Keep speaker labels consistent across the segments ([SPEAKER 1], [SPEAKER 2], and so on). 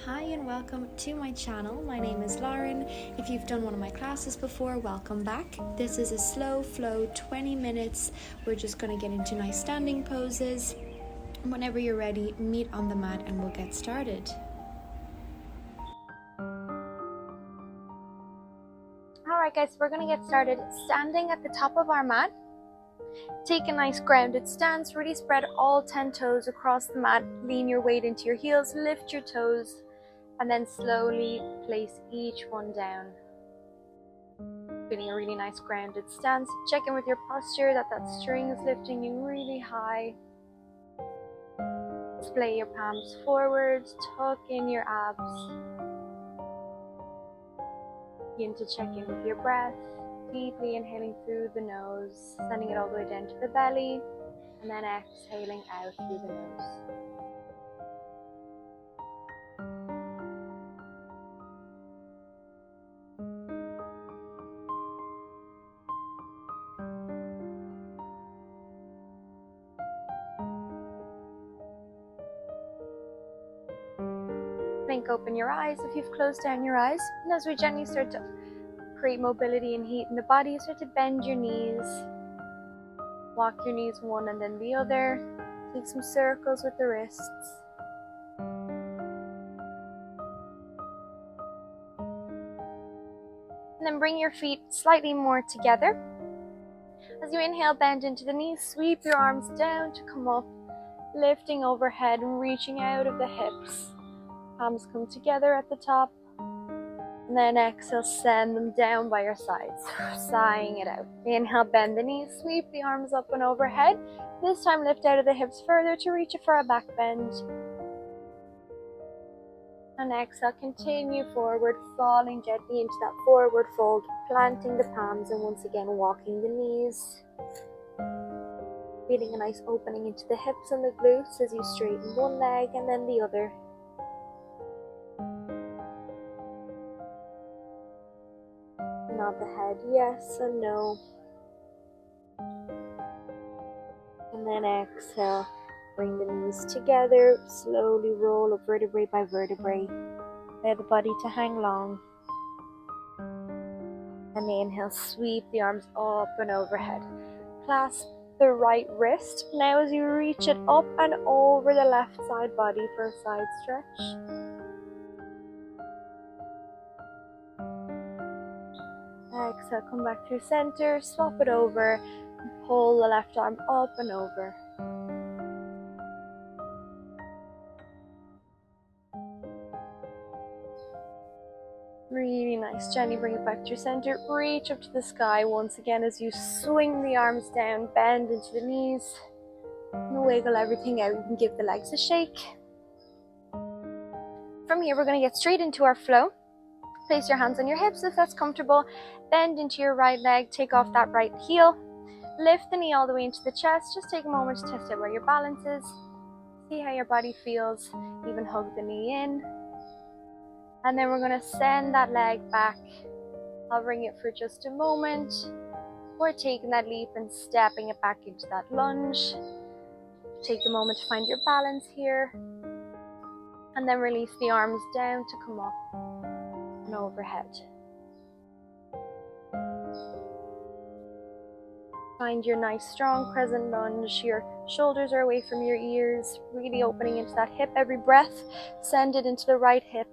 [SPEAKER 1] Hi and welcome to my channel. My name is Lauren. If you've done one of my classes before, welcome back. This is a slow flow 20 minutes. We're just going to get into nice standing poses. Whenever you're ready, meet on the mat and we'll get started.
[SPEAKER 2] Alright guys, we're going to get started standing at the top of our mat. Take a nice grounded stance, really spread all 10 toes across the mat, lean your weight into your heels, lift your toes, and then slowly place each one down. Feeling a really nice grounded stance. Check in with your posture, that string is lifting you really high. Splay your palms forward, tuck in your abs. Begin to check in with your breath, deeply inhaling through the nose, sending it all the way down to the belly, and then exhaling out through the nose. Blink open your eyes if you've closed down your eyes, and as we gently start to create mobility and heat in the body, start to bend your knees. Walk your knees one and then the other. Take some circles with the wrists. And then bring your feet slightly more together. As you inhale, bend into the knees, sweep your arms down to come up, lifting overhead and reaching out of the hips. Palms come together at the top. And then exhale, send them down by your sides, sighing it out. Inhale, bend the knees, sweep the arms up and overhead. This time lift out of the hips further to reach for a back bend. And exhale, continue forward, falling gently into that forward fold, planting the palms and once again walking the knees. Feeling a nice opening into the hips and the glutes as you straighten one leg and then the other. Nod the head yes and no. And then exhale, bring the knees together, slowly roll up vertebrae by vertebrae. Allow the body to hang long. And inhale, sweep the arms up and overhead. Clasp the right wrist. Now as you reach it up and over the left side body for a side stretch. Exhale, come back through center, swap it over, and pull the left arm up and over. Really nice. Gently bring it back through center, reach up to the sky once again as you swing the arms down, bend into the knees, and wiggle everything out. You can give the legs a shake. From here, we're going to get straight into our flow. Place your hands on your hips if that's comfortable. Bend into your right leg, take off that right heel. Lift the knee all the way into the chest. Just take a moment to test out where your balance is. See how your body feels. Even hug the knee in. And then we're going to send that leg back, hovering it for just a moment. Or taking that leap and stepping it back into that lunge. Take a moment to find your balance here. And then release the arms down to come up and overhead. Find your nice strong crescent lunge. Your shoulders are away from your ears, really opening into that hip. Every breath, send it into the right hip.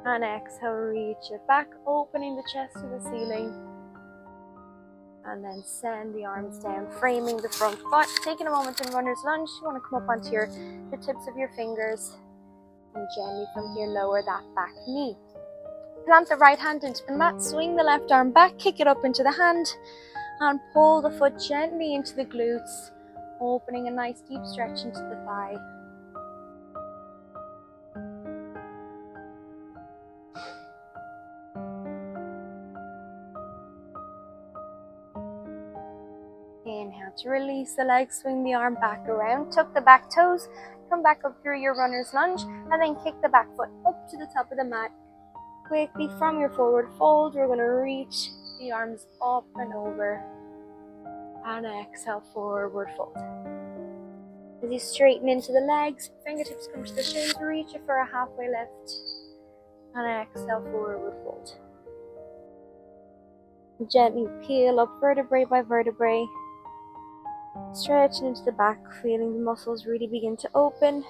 [SPEAKER 2] And exhale, reach it back, opening the chest to the ceiling. And then send the arms down, framing the front foot. Taking a moment in runner's lunge, you want to come up onto the tips of your fingers. And gently from here, lower that back knee. Plant the right hand into the mat, swing the left arm back, kick it up into the hand, and pull the foot gently into the glutes, opening a nice deep stretch into the thigh. Inhale to release the legs, swing the arm back around, tuck the back toes, come back up through your runner's lunge, and then kick the back foot up to the top of the mat. Quickly from your forward fold, we're going to reach the arms up and over. And exhale, forward fold. As you straighten into the legs, fingertips come to the shins, reach it for a halfway lift. And exhale, forward fold. Gently peel up vertebrae by vertebrae. Stretching into the back, feeling the muscles really begin to open.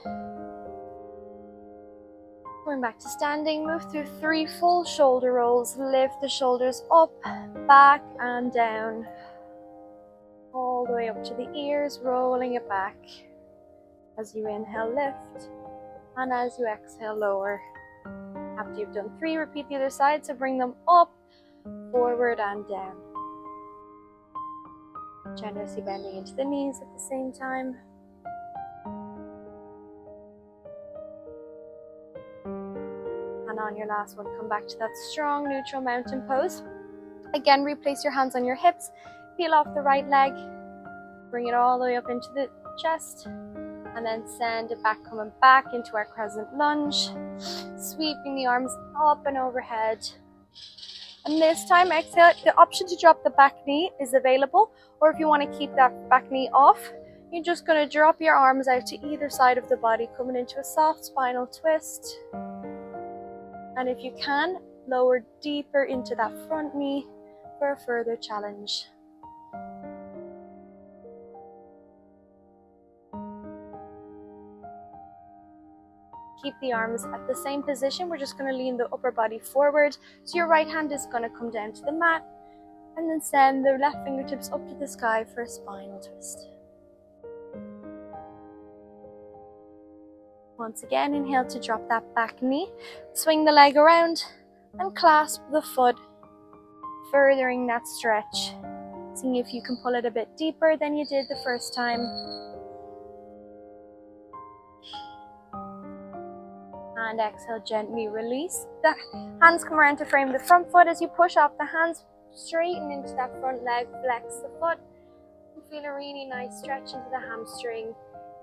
[SPEAKER 2] Going back to standing, move through 3 full shoulder rolls. Lift the shoulders up, back and down. All the way up to the ears, rolling it back. As you inhale, lift. And as you exhale, lower. After you've done 3, repeat the other side. So bring them up, forward and down. Generously bending into the knees at the same time. And on your last one, come back to that strong neutral mountain pose. Again, replace your hands on your hips. Peel off the right leg. Bring it all the way up into the chest. And then send it back, coming back into our crescent lunge. Sweeping the arms up and overhead. And this time, exhale. The option to drop the back knee is available. Or if you want to keep that back knee off, you're just going to drop your arms out to either side of the body, coming into a soft spinal twist. And if you can, lower deeper into that front knee for a further challenge. Keep the arms at the same position. We're just going to lean the upper body forward. So your right hand is going to come down to the mat. And then send the left fingertips up to the sky for a spinal twist. Once again, inhale to drop that back knee. Swing the leg around and clasp the foot, furthering that stretch. Seeing if you can pull it a bit deeper than you did the first time. And exhale, gently release. The hands come around to frame the front foot. As you push off the hands, straighten into that front leg, flex the foot. And feel a really nice stretch into the hamstring,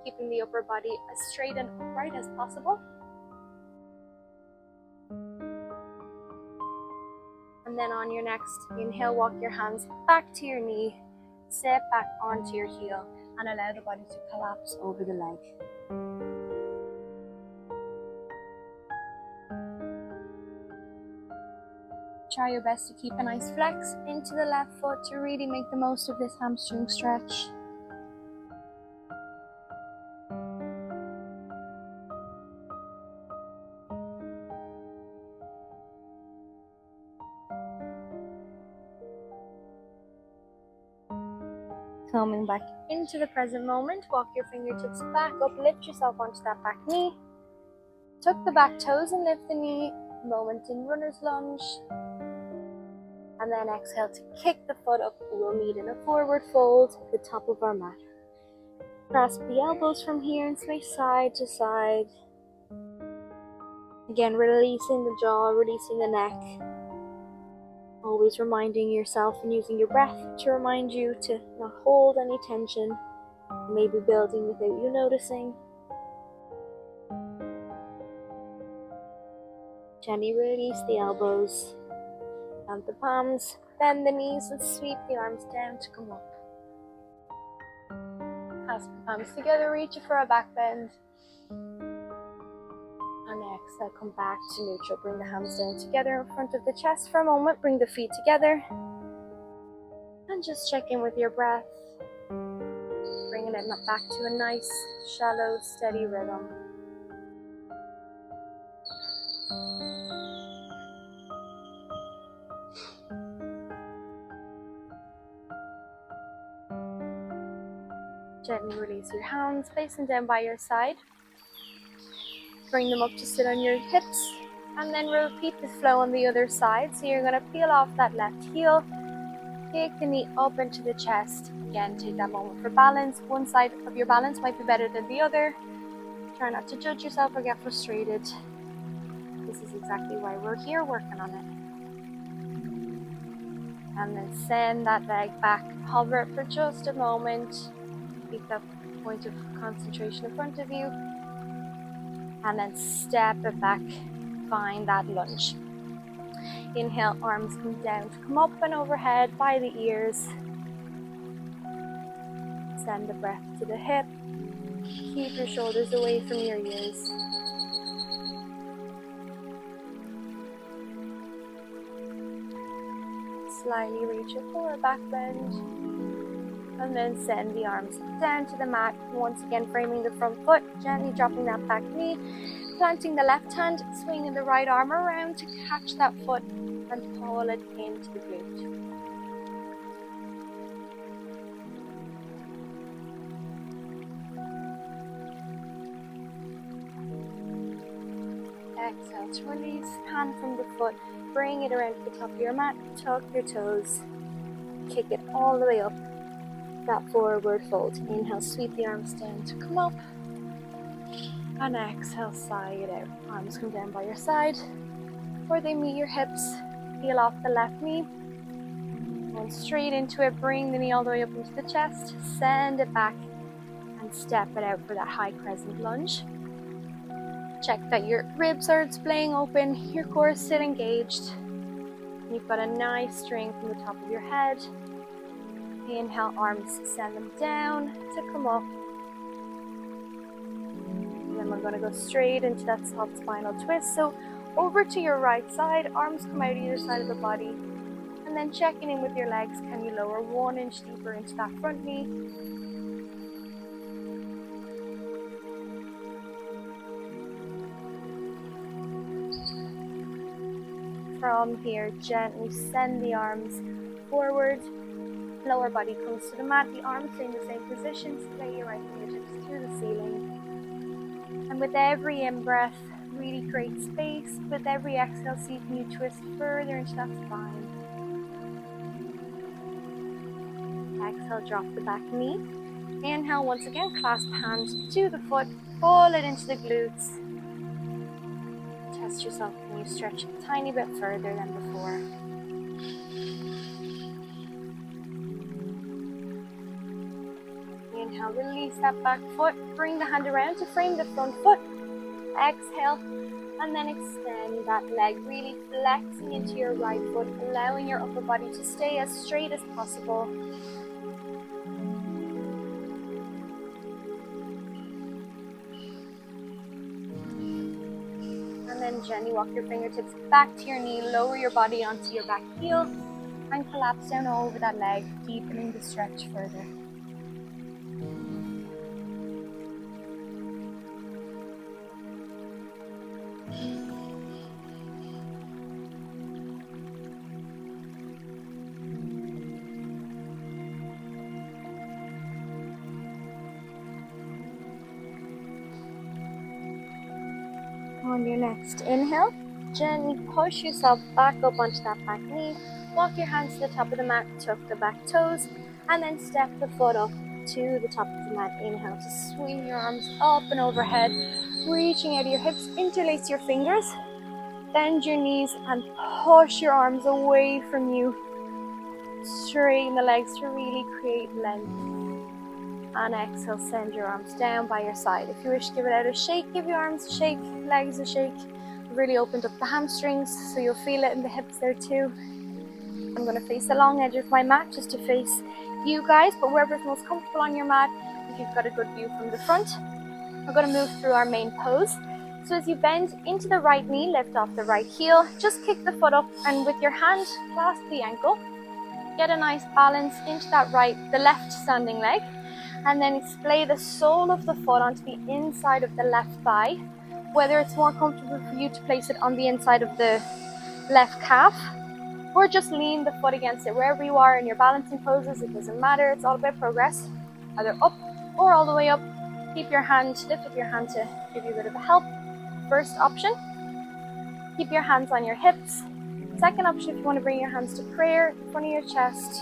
[SPEAKER 2] keeping the upper body as straight and upright as possible. And then on your next inhale, walk your hands back to your knee, step back onto your heel, and allow the body to collapse over the leg. Try your best to keep a nice flex into the left foot to really make the most of this hamstring stretch. Coming back into the present moment, walk your fingertips back up, lift yourself onto that back knee. Tuck the back toes and lift the knee, moment in runner's lunge. And then exhale to kick the foot up. We'll meet in a forward fold at the top of our mat. Grasp the elbows from here and sway side to side. Again, releasing the jaw, releasing the neck. Always reminding yourself and using your breath to remind you to not hold any tension. Maybe building without you noticing. Gently release the elbows. Plant the palms, bend the knees and sweep the arms down to come up. Clasp the palms together, reach it for a back bend. And exhale, come back to neutral. Bring the hands down together in front of the chest for a moment. Bring the feet together. And just check in with your breath. Bringing it back to a nice, shallow, steady rhythm. Gently release your hands, place them down by your side. Bring them up to sit on your hips, and then repeat the flow on the other side. So you're going to peel off that left heel, take the knee up into the chest. Again, take that moment for balance. One side of your balance might be better than the other. Try not to judge yourself or get frustrated. This is exactly why we're here working on it. And then send that leg back, hover it for just a moment. Keep that point of concentration in front of you. And then step it back, find that lunge. Inhale, arms come down to come up and overhead by the ears. Send the breath to the hip. Keep your shoulders away from your ears. Slightly reach your forward back bend. And then send the arms down to the mat. Once again, framing the front foot, gently dropping that back knee, planting the left hand, swinging the right arm around to catch that foot and pull it into the glute. Exhale to release, hand from the foot, bring it around to the top of your mat, tuck your toes, kick it all the way up, that forward fold. Inhale, sweep the arms down to come up, and exhale, sigh it out. Arms come down by your side, or they meet your hips, peel off the left knee, going straight into it, bring the knee all the way up into the chest, send it back, and step it out for that high crescent lunge. Check that your ribs are displaying open, your core is still engaged. You've got a nice strength from the top of your head. Inhale, arms, send them down to come up. And then we're going to go straight into that soft spinal twist. So over to your right side, arms come out either side of the body. And then checking in with your legs, can you lower 1 inch deeper into that front knee? From here, gently send the arms forward. Lower body comes to the mat. The arms stay in the same position. Splay your right fingertips to the ceiling. And with every in-breath, really create space. With every exhale, see can you twist further into that spine. Exhale, drop the back knee. Inhale, once again, clasp hand to the foot. Pull it into the glutes. Test yourself. Can you stretch a tiny bit further than before? Inhale, release that back foot. Bring the hand around to frame the front foot. Exhale, and then extend that leg, really flexing into your right foot, allowing your upper body to stay as straight as possible. And then gently walk your fingertips back to your knee, lower your body onto your back heel, and collapse down over that leg, deepening the stretch further. On your next inhale, gently push yourself back up onto that back knee. Walk your hands to the top of the mat, tuck the back toes, and then step the foot up to the top of the mat. Inhale to swing your arms up and overhead, reaching out of your hips, interlace your fingers, bend your knees, and push your arms away from you. Straighten the legs to really create length. And exhale, send your arms down by your side. If you wish to give it out a shake, give your arms a shake, legs a shake. We've really opened up the hamstrings, so you'll feel it in the hips there too. I'm going to face the long edge of my mat just to face you guys, but wherever's most comfortable on your mat, if you've got a good view from the front. We're going to move through our main pose. So as you bend into the right knee, lift off the right heel, just kick the foot up, and with your hand, clasp the ankle. Get a nice balance into the left standing leg. And then splay the sole of the foot onto the inside of the left thigh. Whether it's more comfortable for you to place it on the inside of the left calf, or just lean the foot against it. Wherever you are in your balancing poses, it doesn't matter. It's all about progress, either up or all the way up. Lift up your hand to give you a bit of a help. First option, keep your hands on your hips. Second option, if you want to bring your hands to prayer in front of your chest.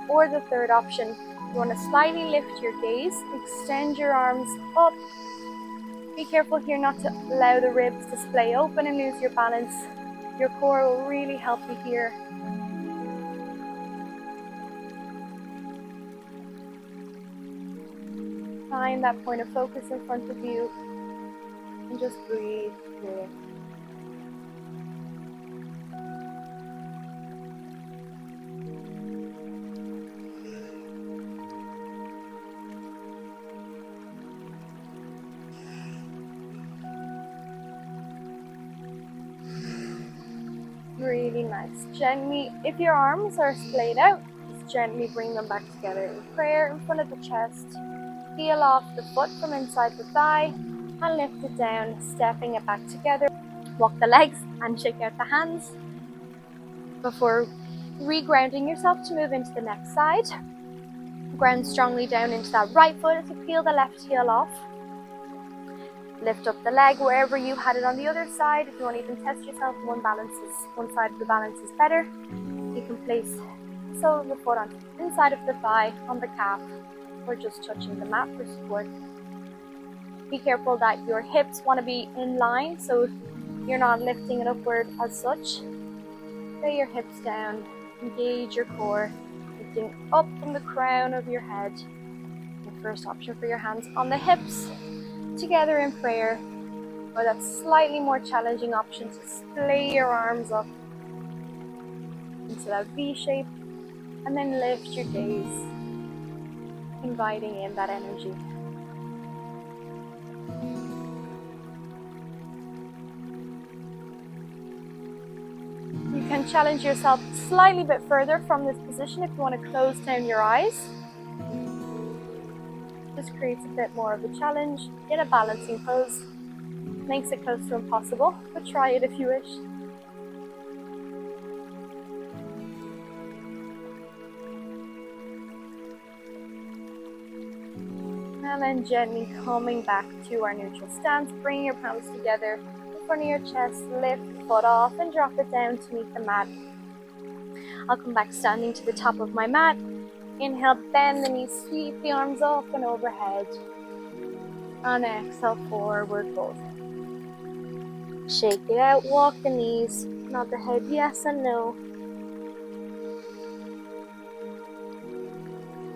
[SPEAKER 2] Or the third option, you want to slightly lift your gaze, extend your arms up. Be careful here not to allow the ribs to splay open and lose your balance. Your core will really help you here. Find that point of focus in front of you and just breathe through it. Really nice. Gently, if your arms are splayed out, just gently bring them back together in prayer in front of the chest. Peel off the foot from inside the thigh and lift it down, stepping it back together. Walk the legs and shake out the hands before regrounding yourself to move into the next side. Ground strongly down into that right foot as you peel the left heel off. Lift up the leg wherever you had it on the other side. If you want to even test yourself, one side of the balance is better. You can place the sole of the foot on the inside of the thigh, on the calf, or just touching the mat for support. Be careful that your hips want to be in line, so you're not lifting it upward as such. Lay your hips down, engage your core, lifting up from the crown of your head. The first option for your hands on the hips, together in prayer, or that slightly more challenging option to splay your arms up into that V shape, and then lift your gaze, inviting in that energy. You can challenge yourself slightly bit further from this position if you want to close down your eyes. This creates a bit more of a challenge in a balancing pose. Makes it close to impossible, but try it if you wish. And then gently coming back to our neutral stance, bring your palms together in front of your chest, lift the foot off and drop it down to meet the mat. I'll come back standing to the top of my mat. Inhale, bend the knees, sweep the arms up and overhead. And exhale, forward fold. Shake it out, walk the knees, nod the head yes and no.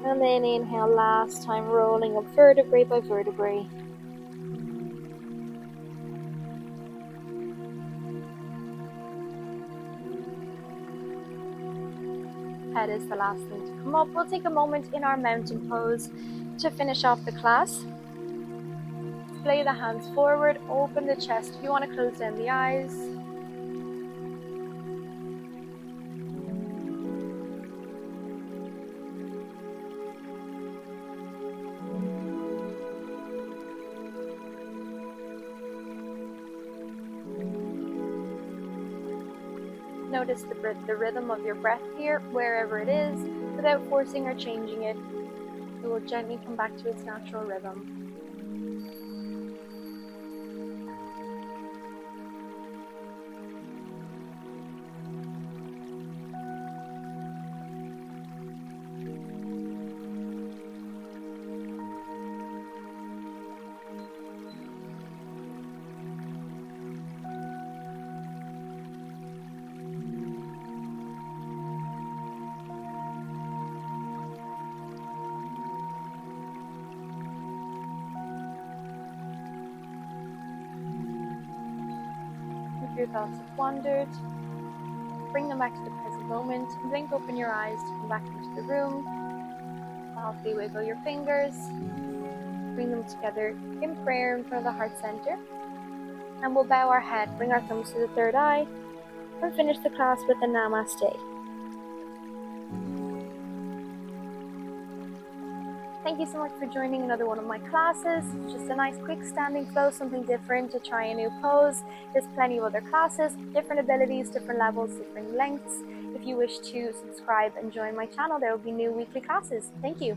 [SPEAKER 2] And then inhale last time, rolling up vertebrae by vertebrae. Head is the last thing to come up. We'll take a moment in our mountain pose to finish off the class. Splay the hands forward, open the chest. If you want to close down the eyes. Notice the rhythm of your breath here, wherever it is, without forcing or changing it. It will gently come back to its natural rhythm. If your thoughts have wandered, bring them back to the present moment. Blink open your eyes to come back into the room. Softly wiggle your fingers. Bring them together in prayer in front of the heart center. And we'll bow our head, bring our thumbs to the third eye, and finish the class with a namaste. Thank you so much for joining another one of my classes. Just a nice quick standing flow, something different to try a new pose. There's plenty of other classes, different abilities, different levels, different lengths. If you wish to subscribe and join my channel, there will be new weekly classes. Thank you.